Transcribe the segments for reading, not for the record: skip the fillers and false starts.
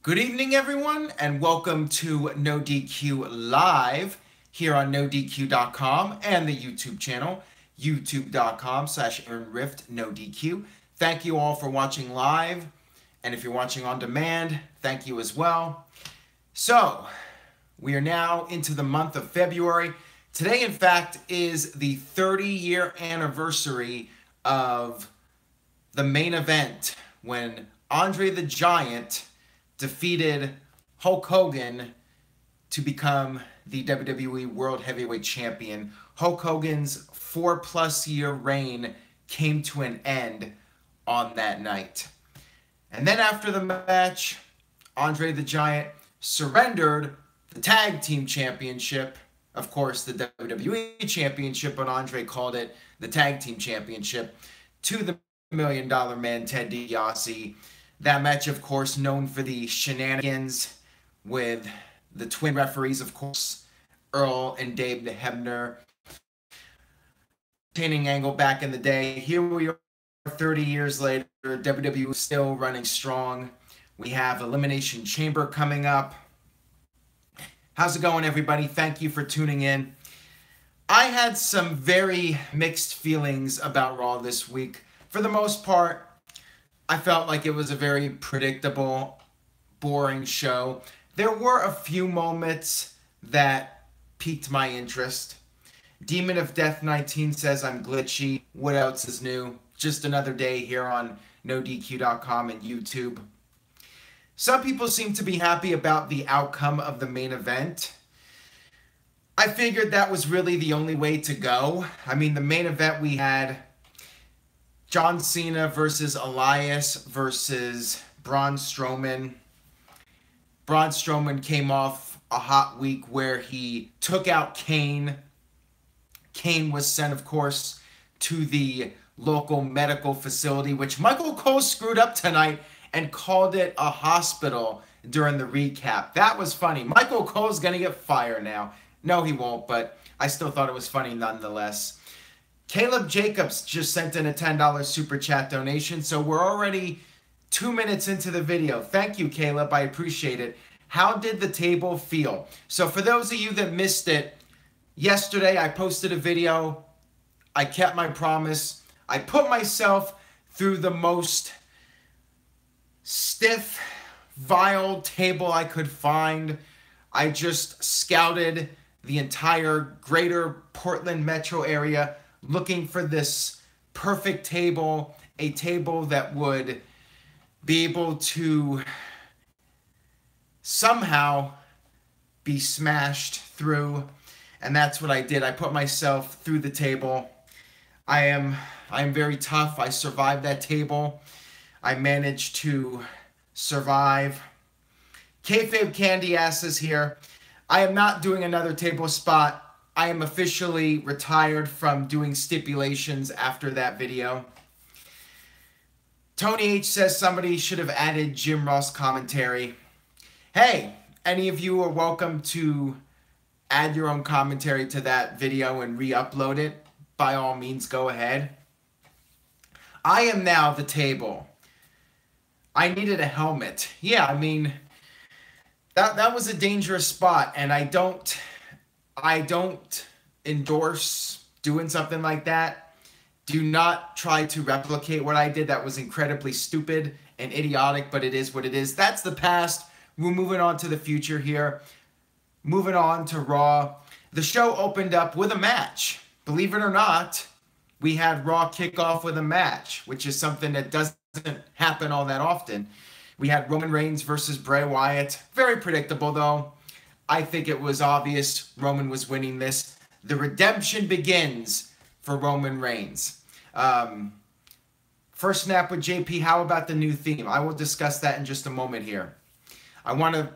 Good evening, everyone, and welcome to NoDQ Live here on NoDQ.com and the YouTube channel, youtube.com/AaronRift Thank you all for watching live, and if you're watching on demand, thank you as well. So, we are now into the month of February. Today, in fact, is the 30-year anniversary of the main event when Andre the Giant defeated Hulk Hogan to become the WWE World Heavyweight Champion. Hulk Hogan's 4+ year reign came to an end on that night. And then after the match, Andre the Giant surrendered the Tag Team Championship, of course the WWE Championship, but Andre called it the Tag Team Championship, to the $1 Million Man, Ted DiBiase. That match, of course, known for the shenanigans with the twin referees, of course, Earl and Dave the Hebner. Entertaining angle back in the day. Here we are 30 years later. WWE is still running strong. We have Elimination Chamber coming up. How's it going, everybody? Thank you for tuning in. I had some very mixed feelings about Raw this week. For the most part, I felt like it was a very predictable, boring show. There were a few moments that piqued my interest. Demon of Death 19 says I'm glitchy. What else is new? Just another day here on NoDQ.com and YouTube. Some people seem to be happy about the outcome of the main event. I figured that was really the only way to go. I mean, the main event we had John Cena versus Elias versus Braun Strowman. Braun Strowman came off a hot week where he took out Kane. Kane was sent, of course, to the local medical facility, which Michael Cole screwed up tonight and called it a hospital during the recap. That was funny. Michael Cole's going to get fired now. No, he won't, but I still thought it was funny nonetheless. Caleb Jacobs just sent in a $10 super chat donation, so we're already 2 minutes into the video. Thank you, Caleb. I appreciate it. How did the table feel? So for those of you that missed it, yesterday I posted a video. I kept my promise. I put myself through the most stiff, vile table I could find. I just scouted the entire greater Portland metro area looking for this perfect table, a table that would be able to somehow be smashed through, and that's what I did. I put myself through the table. I am very tough. I survived that table. I managed to survive. Kayfabe Candy Ass is here. I am not doing another table spot. I am officially retired from doing stipulations after that video. Tony H says somebody should have added Jim Ross commentary. Hey, any of you are welcome to add your own commentary to that video and re-upload it. By all means, go ahead. I am now the table. I needed a helmet. Yeah, I mean, that was a dangerous spot, and I don't endorse doing something like that. Do not try to replicate what I did. That was incredibly stupid and idiotic, but it is what it is. That's the past. We're moving on to the future here. Moving on to Raw. The show opened up with a match. Believe it or not, we had Raw kick off with a match, which is something that doesn't happen all that often. We had Roman Reigns versus Bray Wyatt. Very predictable, though. I think it was obvious Roman was winning this. The redemption begins for Roman Reigns. First snap with JP, how about the new theme? I will discuss that in just a moment here. I want to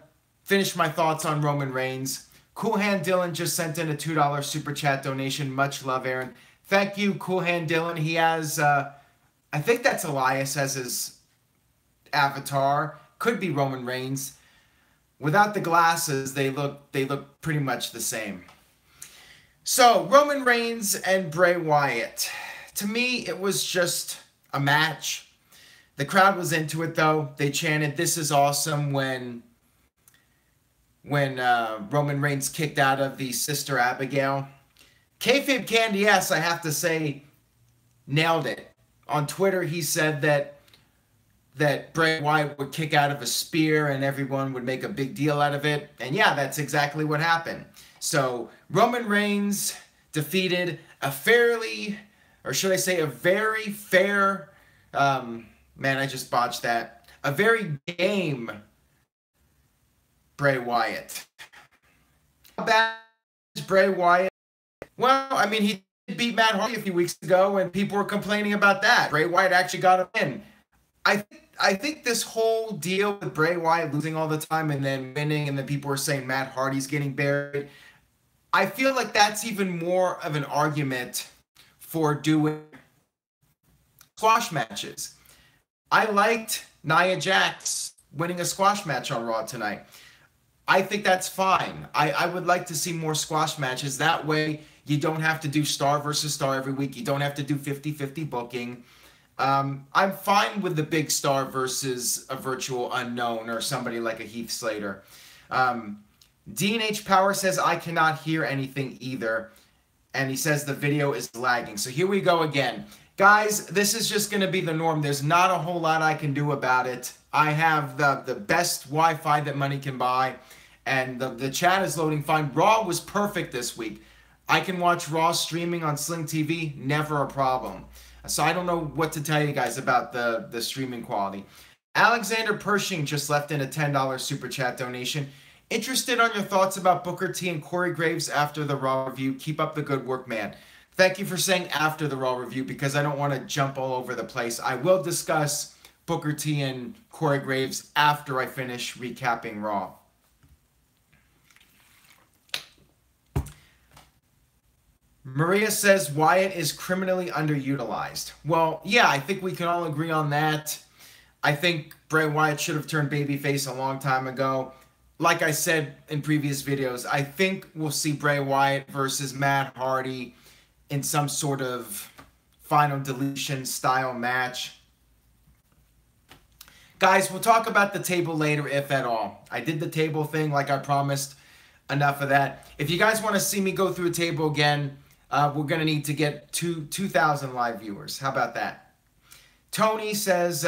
finish my thoughts on Roman Reigns. Cool Hand Dylan just sent in a $2 super chat donation. Much love, Aaron. Thank you, Cool Hand Dylan. He has, I think that's Elias as his avatar. Could be Roman Reigns. Without the glasses, they look pretty much the same. So, Roman Reigns and Bray Wyatt. To me, it was just a match. The crowd was into it though. They chanted, "This is awesome," when Roman Reigns kicked out of the Sister Abigail. Kayfabe Candy S, I have to say, nailed it. On Twitter, he said that Bray Wyatt would kick out of a spear and everyone would make a big deal out of it. And yeah, that's exactly what happened. So Roman Reigns defeated a fairly, or should I say a very fair, man, I just botched that. A very game Bray Wyatt. How bad is Bray Wyatt? Well, I mean, he beat Matt Hardy a few weeks ago and people were complaining about that. Bray Wyatt actually got him in. I think this whole deal with Bray Wyatt losing all the time and then winning and then people were saying Matt Hardy's getting buried, I feel like that's even more of an argument for doing squash matches. I liked Nia Jax winning a squash match on Raw tonight. I think that's fine. I would like to see more squash matches. That way you don't have to do star versus star every week. You don't have to do 50-50 booking. I'm fine with the big star versus a virtual unknown or somebody like a Heath Slater. Dean H. Power says, I cannot hear anything either. And he says the video is lagging. So here we go again. Guys, this is just going to be the norm. There's not a whole lot I can do about it. I have the best Wi-Fi that money can buy. And the chat is loading fine. Raw was perfect this week. I can watch Raw streaming on Sling TV. Never a problem. So I don't know what to tell you guys about the streaming quality. Alexander Pershing just left in a $10 super chat donation. Interested on your thoughts about Booker T and Corey Graves after the Raw review. Keep up the good work, man. Thank you for saying after the Raw review because I don't want to jump all over the place. I will discuss Booker T and Corey Graves after I finish recapping Raw. Maria says Wyatt is criminally underutilized. Well, yeah, I think we can all agree on that. I think Bray Wyatt should have turned babyface a long time ago. Like I said in previous videos, I think we'll see Bray Wyatt versus Matt Hardy in some sort of final deletion style match. Guys, we'll talk about the table later, if at all. I did the table thing like I promised. Enough of that. If you guys want to see me go through a table again, we're going to need to get 2,000 live viewers. How about that? Tony says,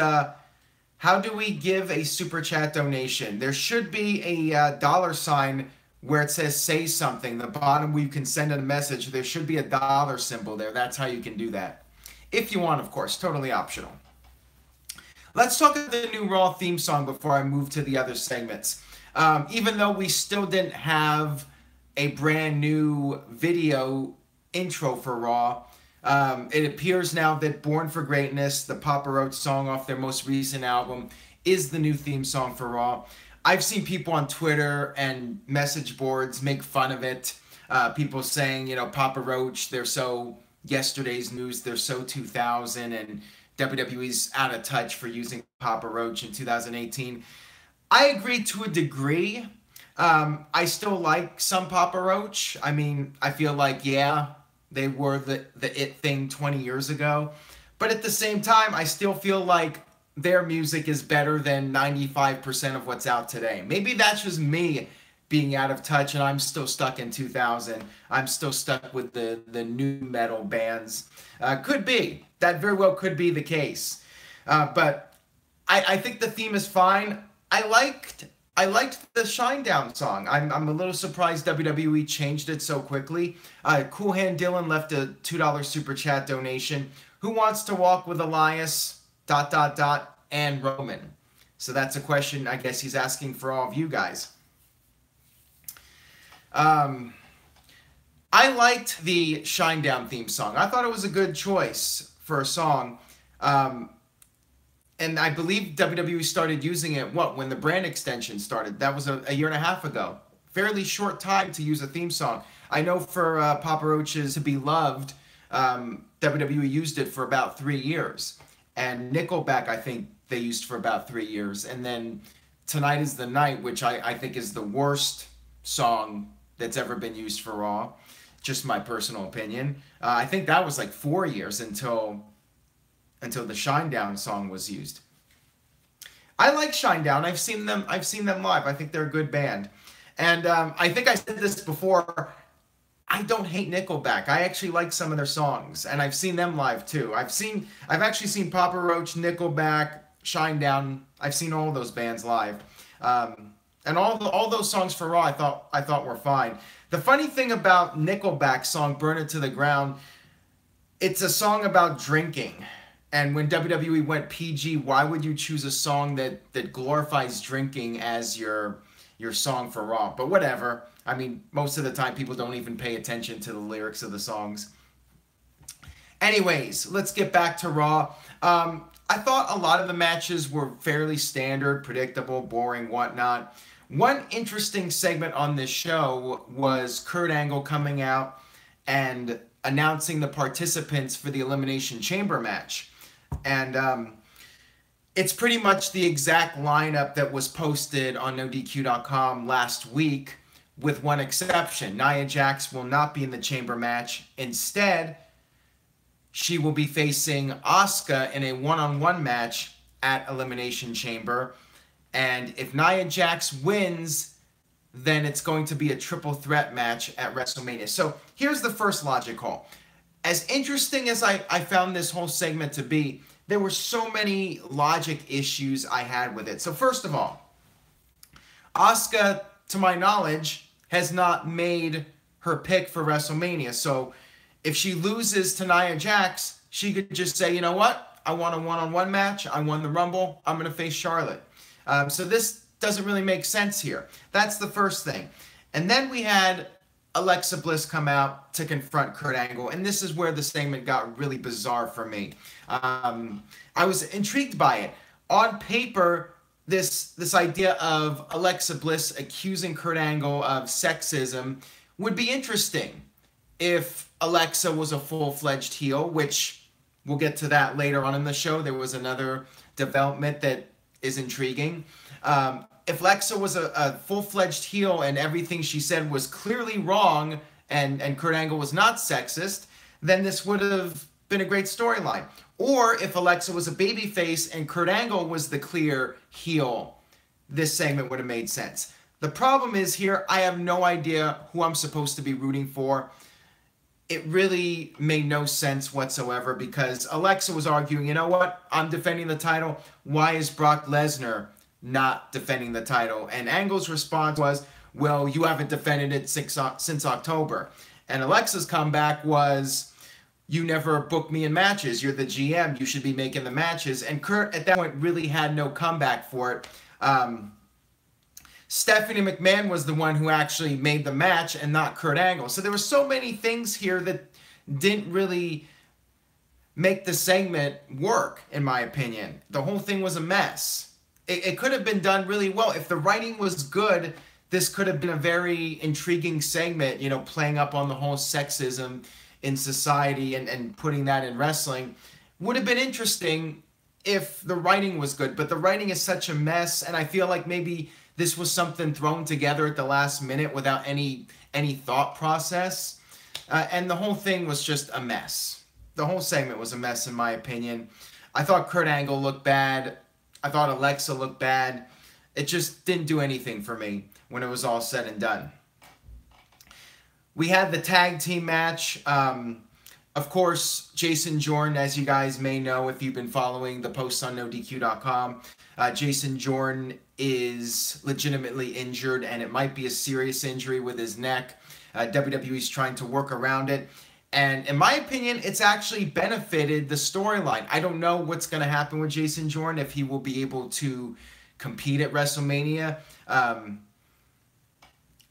how do we give a super chat donation? There should be a $sign where it says say something. The bottom where you can send a message, there should be a dollar symbol there. That's how you can do that. If you want, of course. Totally optional. Let's talk about the new Raw theme song before I move to the other segments. Even though we still didn't have a brand new video intro for Raw, it appears now that Born for Greatness, the Papa Roach song off their most recent album, is the new theme song for Raw. I've seen people on Twitter and message boards make fun of it. People saying, you know, Papa Roach, they're so yesterday's news, they're so 2000, and WWE's out of touch for using Papa Roach in 2018. I agree to a degree. I still like some Papa Roach. I mean, I feel like, yeah, they were the it thing 20 years ago. But at the same time, I still feel like their music is better than 95% of what's out today. Maybe that's just me being out of touch and I'm still stuck in 2000. I'm still stuck with the new metal bands. Could be. That very well could be the case. But I think the theme is fine. I liked the Shinedown song. I'm a little surprised WWE changed it so quickly. Cool Hand Dylan left a $2 super chat donation. Who wants to walk with Elias, ... and Roman? So that's a question I guess he's asking for all of you guys. I liked the Shinedown theme song. I thought it was a good choice for a song. And I believe WWE started using it, when the brand extension started. That was a year and a half ago. Fairly short time to use a theme song. I know for Papa Roach's To Be Loved, WWE used it for about 3 years. And Nickelback, I think they used for about 3 years. And then Tonight Is the Night, which I think is the worst song that's ever been used for Raw. Just my personal opinion. I think that was like 4 years until the Shinedown song was used. I like Shinedown. I've seen them. I've seen them live. I think they're a good band. And I think I said this before. I don't hate Nickelback. I actually like some of their songs, and I've seen them live too. I've actually seen Papa Roach, Nickelback, Shinedown. I've seen all those bands live, and all those songs for Raw I thought were fine. The funny thing about Nickelback's song "Burn It to the Ground," it's a song about drinking. And when WWE went PG, why would you choose a song that glorifies drinking as your song for Raw? But whatever. I mean, most of the time people don't even pay attention to the lyrics of the songs. Anyways, let's get back to Raw. I thought a lot of the matches were fairly standard, predictable, boring, whatnot. One interesting segment on this show was Kurt Angle coming out and announcing the participants for the Elimination Chamber match. And it's pretty much the exact lineup that was posted on NoDQ.com last week, with one exception. Nia Jax will not be in the Chamber match. Instead, she will be facing Asuka in a one-on-one match at Elimination Chamber. And if Nia Jax wins, then it's going to be a triple threat match at WrestleMania. So here's the first logic hole. As interesting as I found this whole segment to be, there were so many logic issues I had with it. So first of all, Asuka, to my knowledge, has not made her pick for WrestleMania. So if she loses to Nia Jax, she could just say, you know what? I won a one-on-one match. I won the Rumble. I'm going to face Charlotte. So this doesn't really make sense here. That's the first thing. And then we had Alexa Bliss come out to confront Kurt Angle, and this is where the segment got really bizarre for me. I was intrigued by it. On paper, this idea of Alexa Bliss accusing Kurt Angle of sexism would be interesting if Alexa was a full-fledged heel, which we'll get to that later on in the show. There was another development that is intriguing. If Alexa was a full-fledged heel and everything she said was clearly wrong and Kurt Angle was not sexist, then this would have been a great storyline. Or if Alexa was a babyface and Kurt Angle was the clear heel, this segment would have made sense. The problem is here, I have no idea who I'm supposed to be rooting for. It really made no sense whatsoever because Alexa was arguing, you know what, I'm defending the title. Why is Brock Lesnar not defending the title? And Angle's response was, well, you haven't defended it since October. And Alexa's comeback was, you never book me in matches. You're the GM. You should be making the matches. And Kurt, at that point, really had no comeback for it. Stephanie McMahon was the one who actually made the match and not Kurt Angle. So there were so many things here that didn't really make the segment work, in my opinion. The whole thing was a mess. It could have been done really well. If the writing was good, this could have been a very intriguing segment, you know, playing up on the whole sexism in society and putting that in wrestling. Would have been interesting if the writing was good, but the writing is such a mess, and I feel like maybe this was something thrown together at the last minute without any thought process, and the whole thing was just a mess. The whole segment was a mess, in my opinion. I thought Kurt Angle looked bad. I thought Alexa looked bad. It just didn't do anything for me when it was all said and done. We had the tag team match. Of course, Jason Jordan, as you guys may know if you've been following the posts on NoDQ.com, Jason Jordan is legitimately injured, and it might be a serious injury with his neck. WWE's trying to work around it. And in my opinion, it's actually benefited the storyline. I don't know what's going to happen with Jason Jordan, if he will be able to compete at WrestleMania.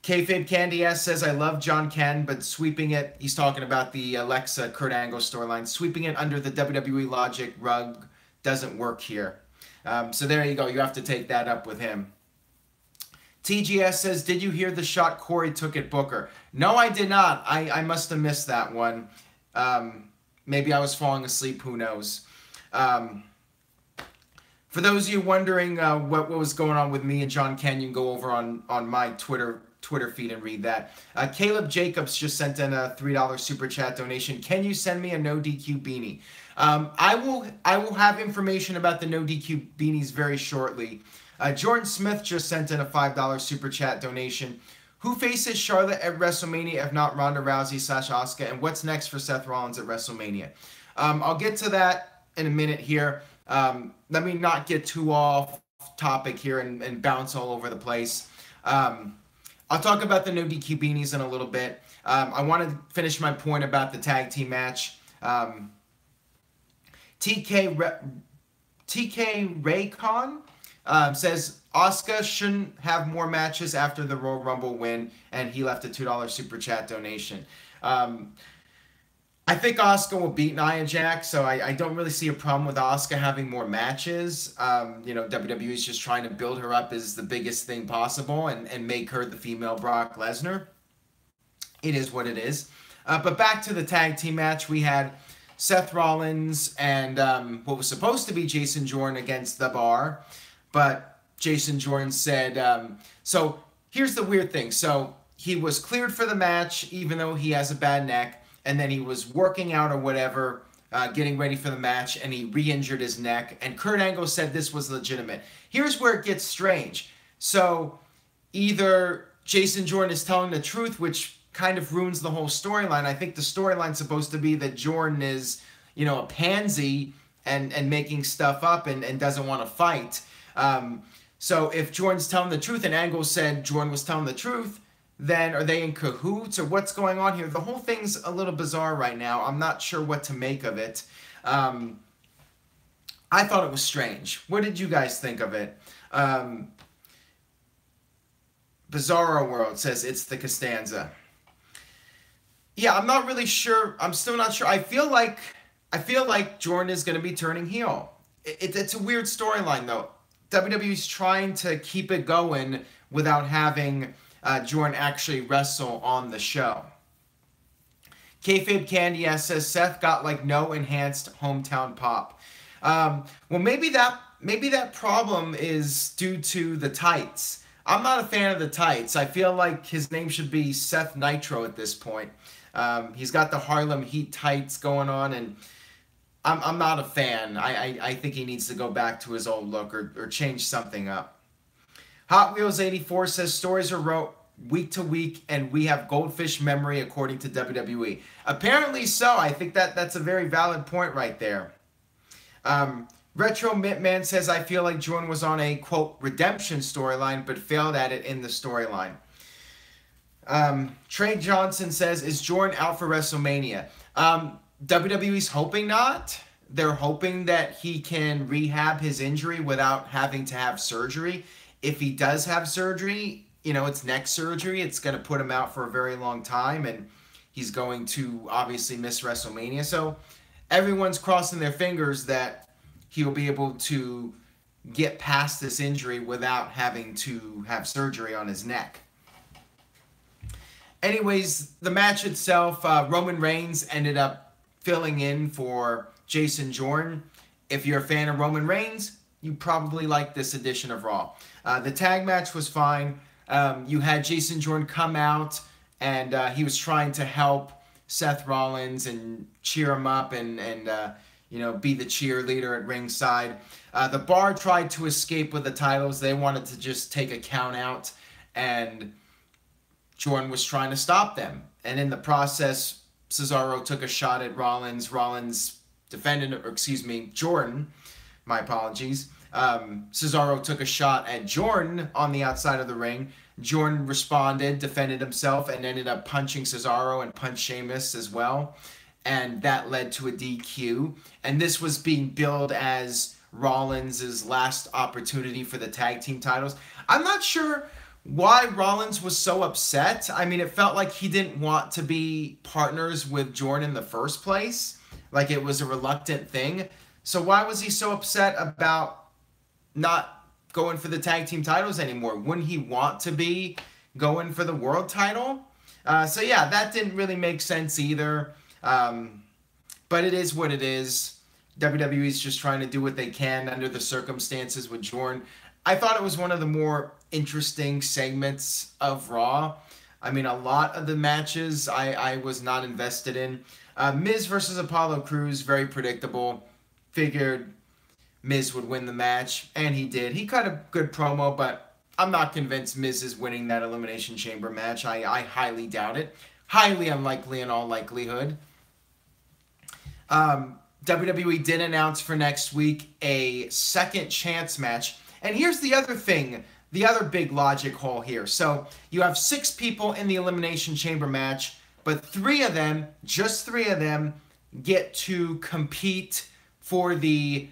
Kayfabe Candy S says, I love John Ken, but sweeping it, he's talking about the Alexa Kurt Angle storyline, sweeping it under the WWE logic rug doesn't work here. So there you go. You have to take that up with him. TGS says, did you hear the shot Corey took at Booker? No, I did not. I must have missed that one. Maybe I was falling asleep. Who knows? For those of you wondering what was going on with me and John Ken, you can go over on my Twitter feed and read that. Caleb Jacobs just sent in a $3 super chat donation. Can you send me a NoDQ beanie? I will have information about the no DQ beanies very shortly. Jordan Smith just sent in a $5 super chat donation. Who faces Charlotte at WrestleMania if not Ronda Rousey / Asuka? And what's next for Seth Rollins at WrestleMania? I'll get to that in a minute here. Let me not get too off topic here and bounce all over the place. I'll talk about the no DQ beanies in a little bit. I want to finish my point about the tag team match. TK Raycon says Asuka shouldn't have more matches after the Royal Rumble win, and he left a $2 super chat donation. I think Asuka will beat Nia Jax, so I don't really see a problem with Asuka having more matches. WWE is just trying to build her up as the biggest thing possible and make her the female Brock Lesnar. It is what it is. But back to the tag team match, we had Seth Rollins and what was supposed to be Jason Jordan against The Bar, but Jason Jordan said, so here's the weird thing. So he was cleared for the match, even though he has a bad neck, and then he was working out or whatever, getting ready for the match, and he re-injured his neck, and Kurt Angle said this was legitimate. Here's where it gets strange. So either Jason Jordan is telling the truth, which kind of ruins the whole storyline. I think the storyline's supposed to be that Jordan is, a pansy and making stuff up and doesn't want to fight. So if Jordan's telling the truth and Angle said Jordan was telling the truth, then are they in cahoots or what's going on here? The whole thing's a little bizarre right now. I'm not sure what to make of it. I thought it was strange. What did you guys think of it? Bizarro World says it's the Costanza. Yeah, I'm not really sure. I'm still not sure. I feel like Jordan is going to be turning heel. It's a weird storyline though. WWE's trying to keep it going without having Jordan actually wrestle on the show. Kayfabe Candy S says Seth got like no enhanced hometown pop. Well, maybe that problem is due to the tights. I'm not a fan of the tights. I feel like his name should be Seth Nitro at this point. He's got the Harlem Heat tights going on, and I'm not a fan. I think he needs to go back to his old look or change something up. Hot Wheels 84 says stories are wrote week to week, and we have goldfish memory according to WWE. Apparently so. I think that's a very valid point right there. Retro Mitman says, I feel like Jordan was on a, quote, redemption storyline, but failed at it in the storyline. Trey Johnson says, is Jordan out for WrestleMania? WWE's hoping not. They're hoping that he can rehab his injury without having to have surgery. If he does have surgery, it's neck surgery. It's going to put him out for a very long time, and he's going to obviously miss WrestleMania. So everyone's crossing their fingers that he'll be able to get past this injury without having to have surgery on his neck. Anyways, the match itself, Roman Reigns ended up filling in for Jason Jordan. If you're a fan of Roman Reigns, you probably like this edition of Raw. The tag match was fine. You had Jason Jordan come out, and he was trying to help Seth Rollins and cheer him up and be the cheerleader at ringside. The Bar tried to escape with the titles. They wanted to just take a count out, and Jordan was trying to stop them. And in the process, Cesaro took a shot at Rollins. Rollins Jordan, my apologies. Cesaro took a shot at Jordan on the outside of the ring. Jordan responded, defended himself, and ended up punching Cesaro and punched Sheamus as well. And that led to a DQ. And this was being billed as Rollins' last opportunity for the tag team titles. I'm not sure why Rollins was so upset. I mean, it felt like he didn't want to be partners with Jordan in the first place. Like it was a reluctant thing. So why was he so upset about not going for the tag team titles anymore? Wouldn't he want to be going for the world title? So yeah, that didn't really make sense either. But it is what it is. WWE's just trying to do what they can under the circumstances with Jordan. I thought it was one of the more interesting segments of Raw. I mean, a lot of the matches I was not invested in. Miz versus Apollo Crews, very predictable. Figured Miz would win the match, and he did. He cut a good promo, but I'm not convinced Miz is winning that Elimination Chamber match. I highly doubt it. Highly unlikely in all likelihood. WWE did announce for next week a second chance match. And here's the other thing, the other big logic hole here. So you have 6 people in the Elimination Chamber match, but 3 of them, just 3 of them, get to compete for the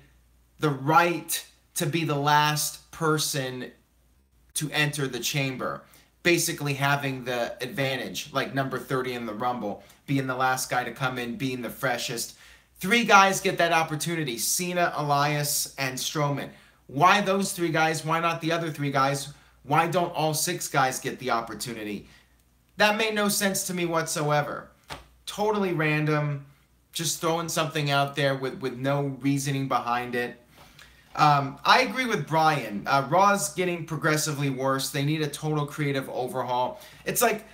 right to be the last person to enter the chamber. Basically having the advantage, like number 30 in the Rumble, being the last guy to come in, being the freshest. 3 guys get that opportunity, Cena, Elias, and Strowman. Why those 3 guys? Why not the other 3 guys? Why don't all 6 guys get the opportunity? That made no sense to me whatsoever. Totally random, just throwing something out there with no reasoning behind it. I agree with Brian. Raw's getting progressively worse. They need a total creative overhaul. It's like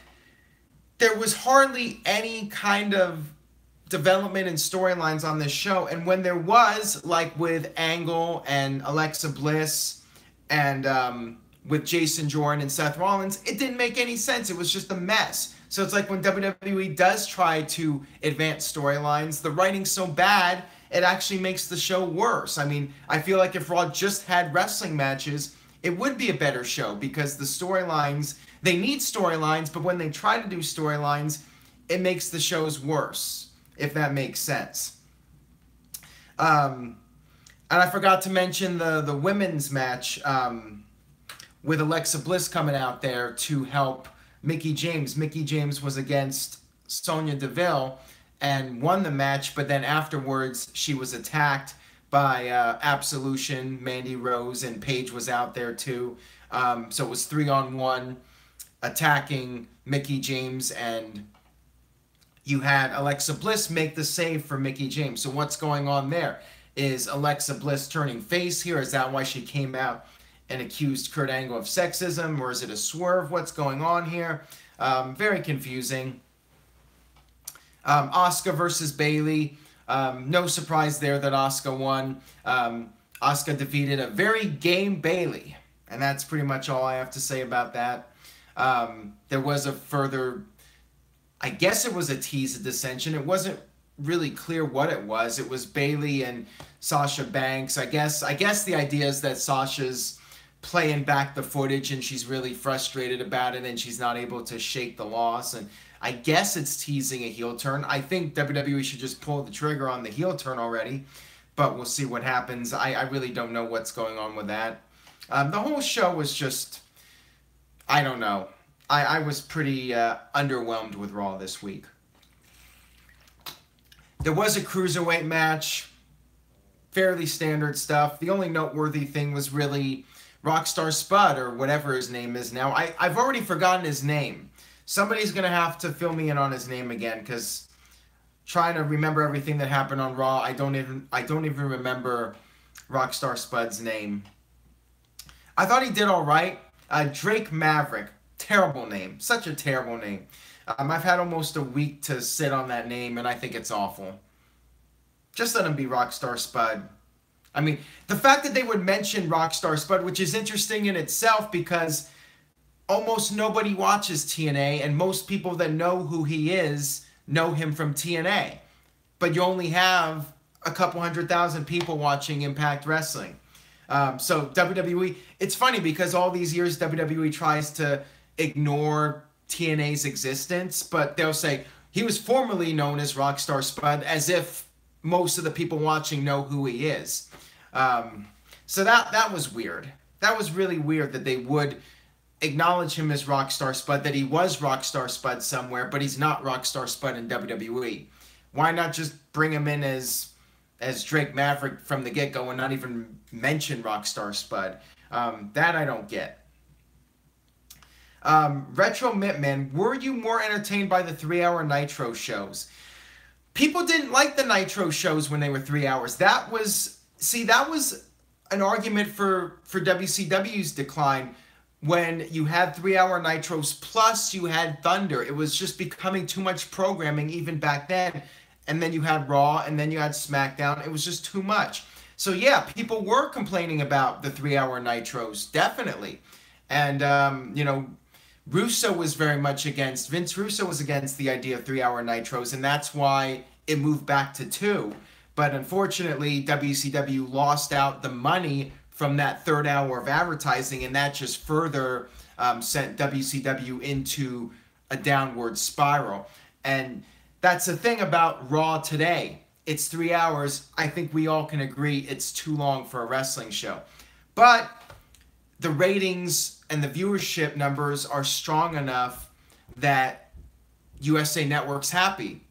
there was hardly any kind of development and storylines on this show. And when there was, like with Angle and Alexa Bliss and with Jason Jordan and Seth Rollins, it didn't make any sense. It was just a mess. So it's like when WWE does try to advance storylines, the writing's so bad, it actually makes the show worse. I mean, I feel like if Raw just had wrestling matches, it would be a better show because the storylines, they need storylines, but when they try to do storylines, it makes the shows worse, if that makes sense. And I forgot to mention the women's match with Alexa Bliss coming out there to help Mickie James. Mickie James was against Sonya Deville and won the match, but then afterwards she was attacked by Absolution, Mandy Rose, and Paige was out there too. So it was 3-on-1 attacking Mickie James, and you had Alexa Bliss make the save for Mickie James. So what's going on there? Is Alexa Bliss turning face here? Is that why she came out and accused Kurt Angle of sexism, or is it a swerve? What's going on here? Very confusing. Asuka versus Bayley. No surprise there that Asuka won. Asuka defeated a very game Bayley. And that's pretty much all I have to say about that. There was a further, I guess it was a tease of dissension. It wasn't really clear what it was. It was Bayley and Sasha Banks. I guess the idea is that Sasha's playing back the footage and she's really frustrated about it and she's not able to shake the loss. And I guess it's teasing a heel turn. I think WWE should just pull the trigger on the heel turn already, but we'll see what happens. I really don't know what's going on with that. The whole show was just, I don't know. I was pretty underwhelmed with Raw this week. There was a cruiserweight match, fairly standard stuff. The only noteworthy thing was really Rockstar Spud, or whatever his name is now. I've already forgotten his name. Somebody's going to have to fill me in on his name again, because trying to remember everything that happened on Raw, I don't even remember Rockstar Spud's name. I thought he did all right. Drake Maverick. Terrible name. Such a terrible name. I've had almost a week to sit on that name, and I think it's awful. Just let him be Rockstar Spud. I mean, the fact that they would mention Rockstar Spud, which is interesting in itself because almost nobody watches TNA, and most people that know who he is know him from TNA. But you only have a couple 100,000 people watching Impact Wrestling. So WWE, it's funny because all these years WWE tries to ignore TNA's existence, but they'll say he was formerly known as Rockstar Spud, as if most of the people watching know who he is. So that was weird. That was really weird that they would acknowledge him as Rockstar Spud, that he was Rockstar Spud somewhere, but he's not Rockstar Spud in WWE. Why not just bring him in as Drake Maverick from the get-go and not even mention Rockstar Spud? That I don't get. Retro Mitman, were you more entertained by the 3-hour Nitro shows? People didn't like the Nitro shows when they were 3 hours. That was an argument for WCW's decline when you had 3-hour Nitros plus you had Thunder. It was just becoming too much programming even back then. and then you had Raw, and then you had SmackDown. It was just too much. So yeah, people were complaining about the 3-hour Nitros, definitely. And, you know, Russo was very much against, Vince Russo was against the idea of 3-hour Nitros, and that's why it moved back to 2. But unfortunately, WCW lost out the money from that 3rd hour of advertising, and that just further sent WCW into a downward spiral. And that's the thing about Raw today. It's 3 hours. I think we all can agree it's too long for a wrestling show. But the ratings and the viewership numbers are strong enough that USA Network's happy.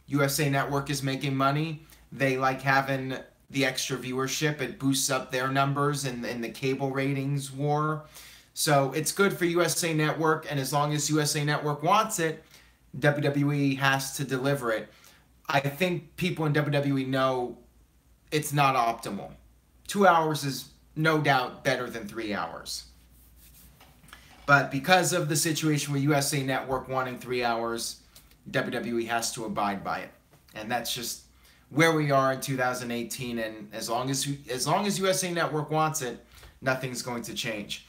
USA Network is making money. They like having the extra viewership. It boosts up their numbers in the cable ratings war. So it's good for USA Network, and as long as USA Network wants it, WWE has to deliver it. I think people in WWE know it's not optimal. 2 hours is no doubt better than 3 hours. But because of the situation with USA Network wanting 3 hours, WWE has to abide by it. And that's just where we are in 2018. And as long as USA Network wants it, nothing's going to change.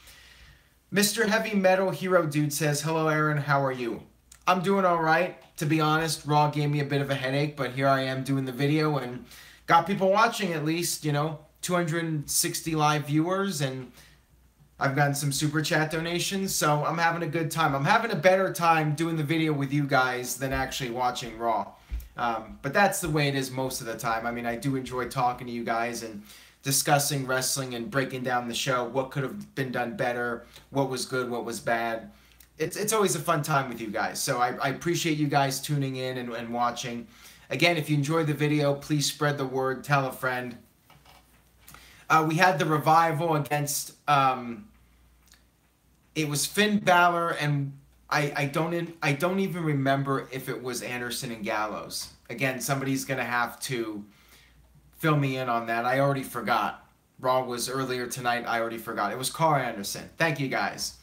Mr. Heavy Metal Hero Dude says, hello, Aaron. How are you? I'm doing all right. To be honest, Raw gave me a bit of a headache, but here I am doing the video and got people watching at least, you know, 260 live viewers, and I've gotten some super chat donations, so I'm having a good time. I'm having a better time doing the video with you guys than actually watching Raw. But that's the way it is most of the time. I mean, I do enjoy talking to you guys and discussing wrestling and breaking down the show, what could have been done better, what was good, what was bad. It's always a fun time with you guys. So I appreciate you guys tuning in and watching. Again, if you enjoyed the video, please spread the word, tell a friend. We had the Revival against, it was Finn Balor, and I don't even remember if it was Anderson and Gallows. Again, somebody's going to have to fill me in on that. I already forgot. Raw was earlier tonight. I already forgot. It was Carl Anderson. Thank you, guys.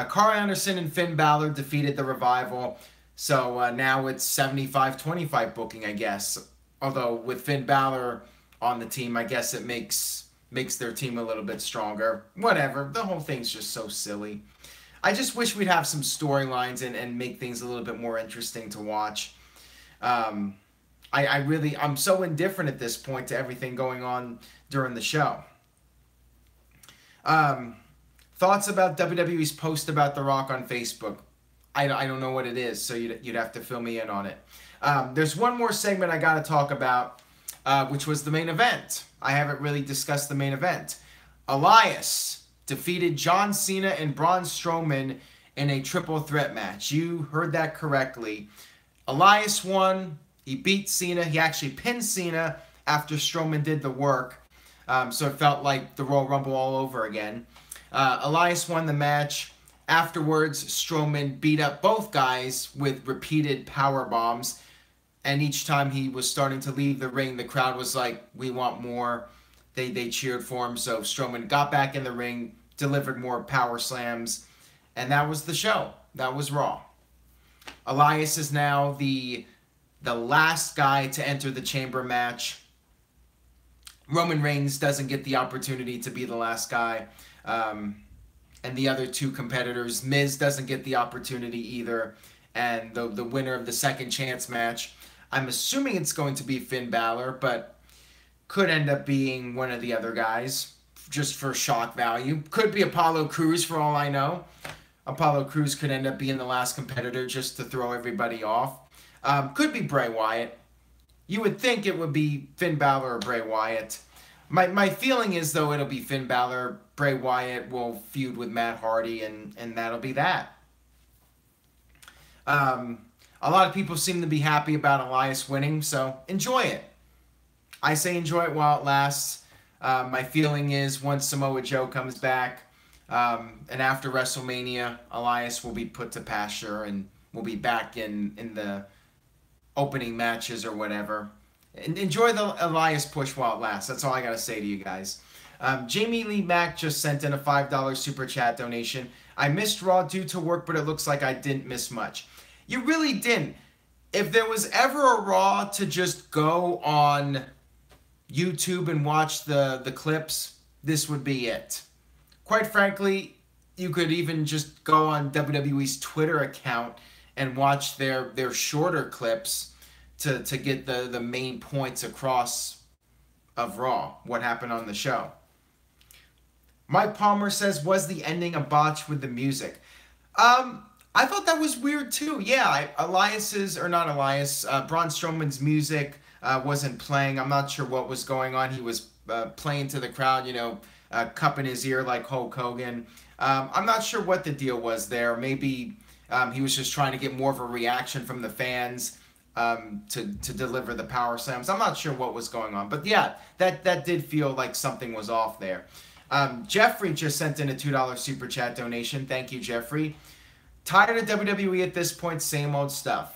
Carl Anderson and Finn Balor defeated the Revival. So now it's 75-25 booking, I guess. Although with Finn Balor on the team, I guess it makes their team a little bit stronger. Whatever. The whole thing's just so silly. I just wish we'd have some storylines and make things a little bit more interesting to watch. I'm so indifferent at this point to everything going on during the show. Thoughts about WWE's post about The Rock on Facebook? I don't know what it is, so you'd have to fill me in on it. There's one more segment I got to talk about, which was the main event. I haven't really discussed the main event. Elias defeated John Cena and Braun Strowman in a triple threat match. You heard that correctly. Elias won. He beat Cena. He actually pinned Cena after Strowman did the work. So it felt like the Royal Rumble all over again. Elias won the match. Afterwards, Strowman beat up both guys with repeated power bombs. And each time he was starting to leave the ring, the crowd was like, we want more. They cheered for him. So Strowman got back in the ring, delivered more power slams. And that was the show. That was Raw. Elias is now the last guy to enter the chamber match. Roman Reigns doesn't get the opportunity to be the last guy. And the other two competitors, Miz doesn't get the opportunity either. And the winner of the second chance match, I'm assuming it's going to be Finn Balor, but could end up being one of the other guys just for shock value. Could be Apollo Crews for all I know. Apollo Crews could end up being the last competitor just to throw everybody off. Could be Bray Wyatt. You would think it would be Finn Balor or Bray Wyatt. My feeling is, though, it'll be Finn Balor. Bray Wyatt will feud with Matt Hardy, and that'll be that. A lot of people seem to be happy about Elias winning, so enjoy it. I say enjoy it while it lasts. My feeling is once Samoa Joe comes back, and after WrestleMania, Elias will be put to pasture and will be back in the opening matches or whatever. And enjoy the Elias push while it lasts. That's all I got to say to you guys. Jamie Lee Mack just sent in a $5 super chat donation. I missed Raw due to work, but it looks like I didn't miss much. You really didn't. if there was ever a Raw to just go on YouTube and watch the clips, this would be it. Quite frankly, you could even just go on WWE's Twitter account and watch their shorter clips to get the main points across of Raw, what happened on the show. Mike Palmer says, was the ending a botch with the music? I thought that was weird too. Yeah, Braun Strowman's music wasn't playing. I'm not sure what was going on. He was playing to the crowd, cupping his ear like Hulk Hogan. I'm not sure what the deal was there. Maybe he was just trying to get more of a reaction from the fans to deliver the power slams. I'm not sure what was going on. But yeah, that did feel like something was off there. Jeffrey just sent in a $2 super chat donation. Thank you, Jeffrey. Tired of WWE at this point, same old stuff.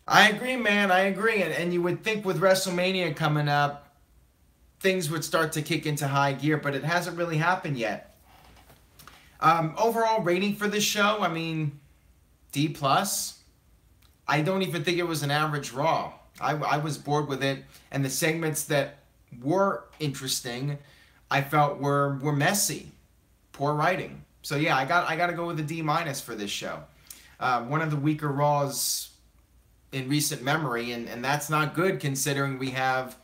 I agree, man. I agree. And you would think with WrestleMania coming up, things would start to kick into high gear, but it hasn't really happened yet. Overall rating for this show, I mean, D+. I don't even think it was an average Raw. I was bored with it, and the segments that were interesting, I felt were messy. Poor writing. So yeah, I got to go with a D- for this show. One of the weaker Raws in recent memory, and that's not good considering we have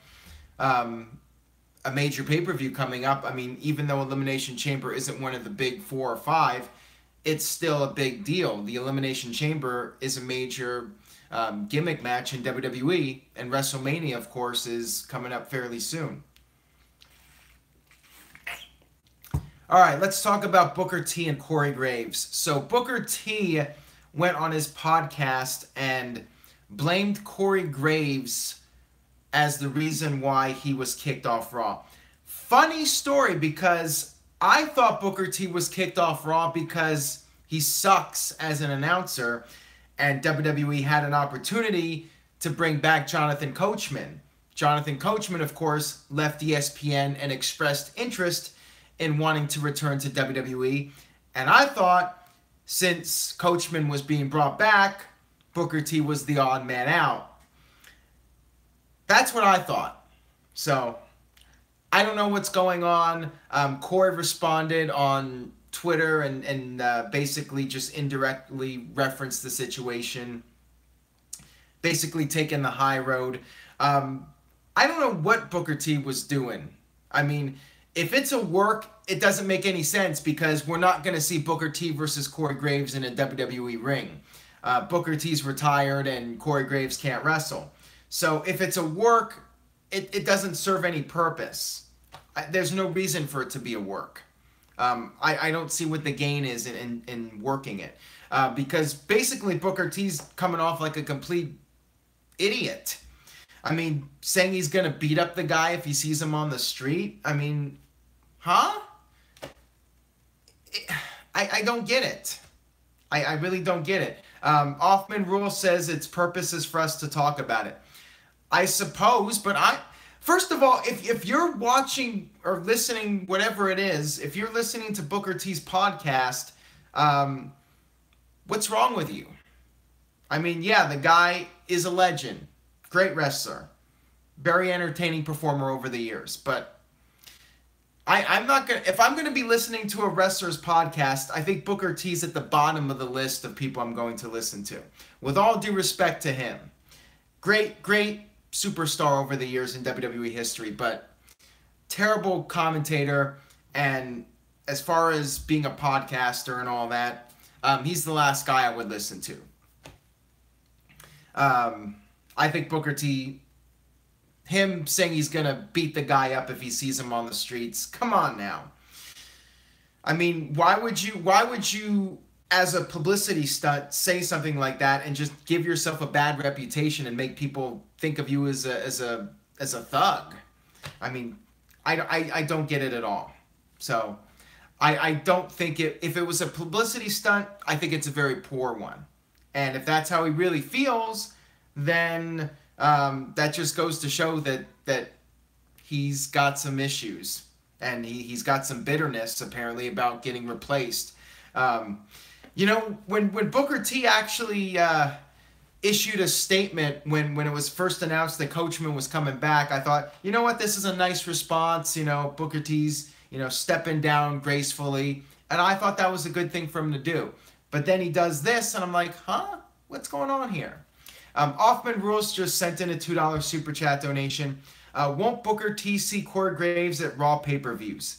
a major pay-per-view coming up. I mean, even though Elimination Chamber isn't one of the big 4 or 5, it's still a big deal. The Elimination Chamber is a major gimmick match in WWE, and WrestleMania, of course, is coming up fairly soon. All right, let's talk about Booker T and Corey Graves. So Booker T went on his podcast and blamed Corey Graves as the reason why he was kicked off Raw. Funny story, because I thought Booker T was kicked off Raw because he sucks as an announcer, and WWE had an opportunity to bring back Jonathan Coachman. Jonathan Coachman, of course, left ESPN and expressed interest in wanting to return to WWE. And I thought, since Coachman was being brought back, Booker T was the odd man out. That's what I thought. So, I don't know what's going on. Corey responded on Twitter and basically just indirectly referenced the situation. Basically taking the high road. I don't know what Booker T was doing. I mean, if it's a work, it doesn't make any sense because we're not going to see Booker T versus Corey Graves in a WWE ring. Booker T's retired and Corey Graves can't wrestle. So if it's a work, it doesn't serve any purpose. There's no reason for it to be a work. I don't see what the gain is in working it. Because basically Booker T's coming off like a complete idiot. I mean, saying he's going to beat up the guy if he sees him on the street. I mean, huh? I don't get it. I really don't get it. Offman Rule says its purpose is for us to talk about it. I suppose, but first of all, if you're watching or listening, whatever it is, if you're listening to Booker T's podcast, what's wrong with you? I mean, yeah, the guy is a legend. Great wrestler. Very entertaining performer over the years. But I'm not going to... If I'm going to be listening to a wrestler's podcast, I think Booker T's at the bottom of the list of people I'm going to listen to. With all due respect to him. Great superstar over the years in WWE history, but terrible commentator. And as far as being a podcaster and all that, he's the last guy I would listen to. I think Booker T, him saying he's going to beat the guy up if he sees him on the streets, come on now. I mean, why would you, as a publicity stunt, say something like that and just give yourself a bad reputation and make people think of you as a thug? I mean, I don't get it at all. So, I don't think if it was a publicity stunt, I think it's a very poor one. And if that's how he really feels, then that just goes to show that he's got some issues and he's got some bitterness apparently about getting replaced. You know, when Booker T actually issued a statement when it was first announced that Coachman was coming back. I thought, you know what, this is a nice response. You know, Booker T's, you know, stepping down gracefully. And I thought that was a good thing for him to do. But then he does this, and I'm like, huh? What's going on here? Offman Rules just sent in a $2 super chat donation. Won't Booker T see Corey Graves at Raw pay-per-views?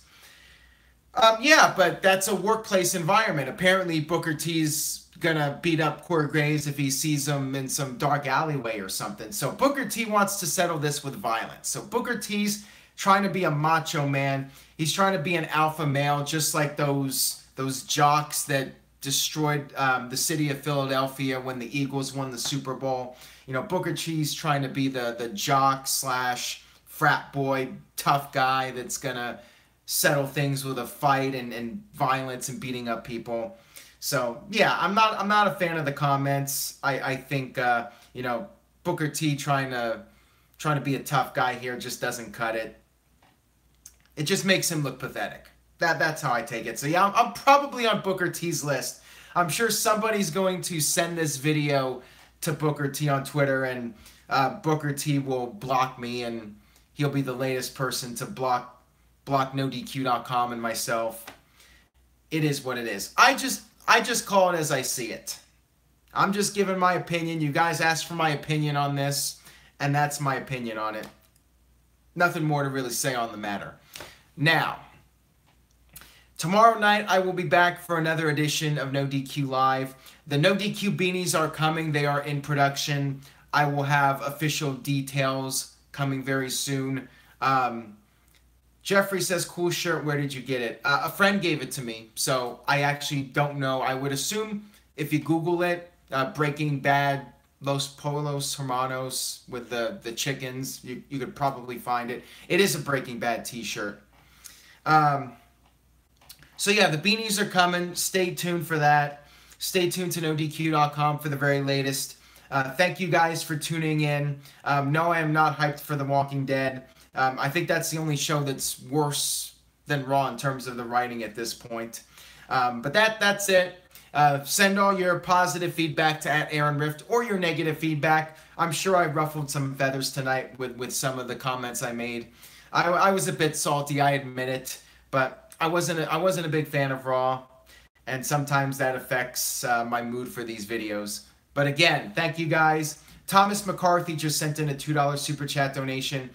Yeah, but that's a workplace environment. Apparently, Booker T's gonna beat up Corey Graves if he sees him in some dark alleyway or something. So Booker T wants to settle this with violence. So Booker T's trying to be a macho man. He's trying to be an alpha male, just like those jocks that destroyed the city of Philadelphia when the Eagles won the Super Bowl. You know, Booker T's trying to be the jock slash frat boy tough guy that's gonna settle things with a fight and violence and beating up people. So yeah, I'm not a fan of the comments. I think you know, Booker T trying to be a tough guy here just doesn't cut it. It just makes him look pathetic. That's how I take it. So yeah, I'm probably on Booker T's list. I'm sure somebody's going to send this video to Booker T on Twitter, and Booker T will block me, and he'll be the latest person to block NoDQ.com and myself. It is what it is. I just call it as I see it. I'm just giving my opinion. You guys asked for my opinion on this, and that's my opinion on it. Nothing more to really say on the matter. Now, tomorrow night I will be back for another edition of NoDQ Live. The NoDQ beanies are coming. They are in production. I will have official details coming very soon. Jeffrey says, cool shirt, where did you get it? A friend gave it to me, so I actually don't know. I would assume if you Google it, Breaking Bad, Los Polos Hermanos with the chickens, you could probably find it. It is a Breaking Bad t-shirt. So yeah, the beanies are coming. Stay tuned for that. Stay tuned to NoDQ.com for the very latest. Thank you guys for tuning in. No, I am not hyped for The Walking Dead. I think that's the only show that's worse than Raw in terms of the writing at this point. But that's it. Send all your positive feedback to @AaronRift or your negative feedback. I'm sure I ruffled some feathers tonight with some of the comments I made. I was a bit salty, I admit it, but I wasn't a big fan of Raw, and sometimes that affects my mood for these videos. But again, thank you guys. Thomas McCarthy just sent in a $2 super chat donation.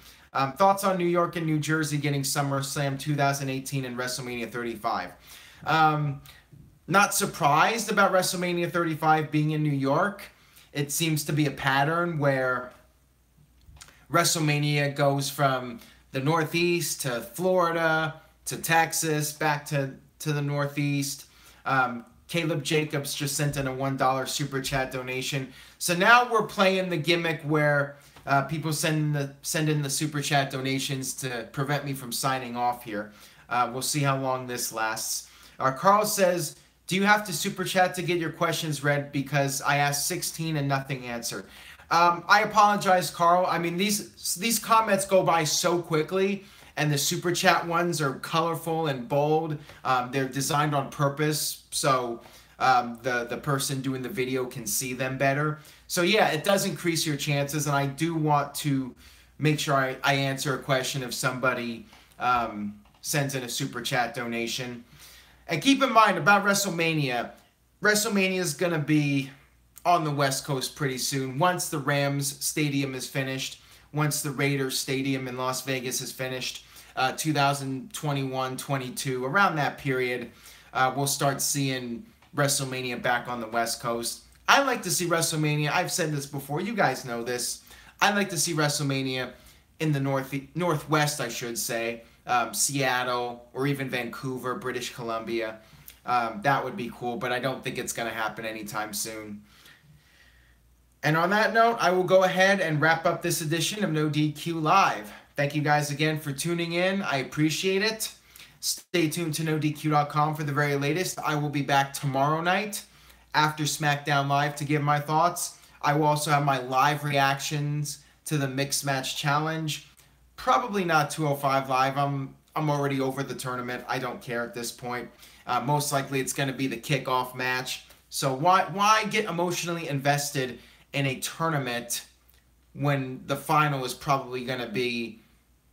Thoughts on New York and New Jersey getting SummerSlam 2018 and WrestleMania 35. Not surprised about WrestleMania 35 being in New York. It seems to be a pattern where WrestleMania goes from the Northeast to Florida to Texas, back to the Northeast. Caleb Jacobs just sent in a $1 super chat donation. So now we're playing the gimmick where people send in the super chat donations to prevent me from signing off here. We'll see how long this lasts. Carl says, do you have to super chat to get your questions read because I asked 16 and nothing answered? I apologize, Carl. I mean, these comments go by so quickly, and the super chat ones are colorful and bold. They're designed on purpose so the person doing the video can see them better. So yeah, it does increase your chances, and I do want to make sure I answer a question if somebody sends in a super chat donation. And keep in mind about WrestleMania, WrestleMania is going to be on the West Coast pretty soon. Once the Rams Stadium is finished, once the Raiders Stadium in Las Vegas is finished, 2021-22, around that period, we'll start seeing WrestleMania back on the West Coast. I like to see WrestleMania, I've said this before, you guys know this, I like to see WrestleMania in the Northwest, I should say, Seattle, or even Vancouver, British Columbia. That would be cool, but I don't think it's going to happen anytime soon. And on that note, I will go ahead and wrap up this edition of NoDQ Live. Thank you guys again for tuning in. I appreciate it. Stay tuned to NoDQ.com for the very latest. I will be back tomorrow night after SmackDown Live to give my thoughts. I will also have my live reactions to the Mixed Match Challenge. Probably not 205 Live. I'm already over the tournament. I don't care at this point. Most likely it's going to be the kickoff match. So why get emotionally invested in a tournament when the final is probably going to be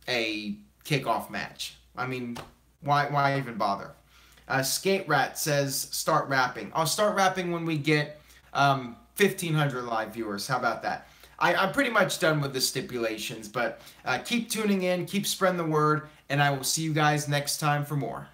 a kickoff match? I mean, why even bother? Skate Rat says start rapping. I'll start rapping when we get 1,500 live viewers. How about that? I'm pretty much done with the stipulations, but keep tuning in, keep spreading the word, and I will see you guys next time for more.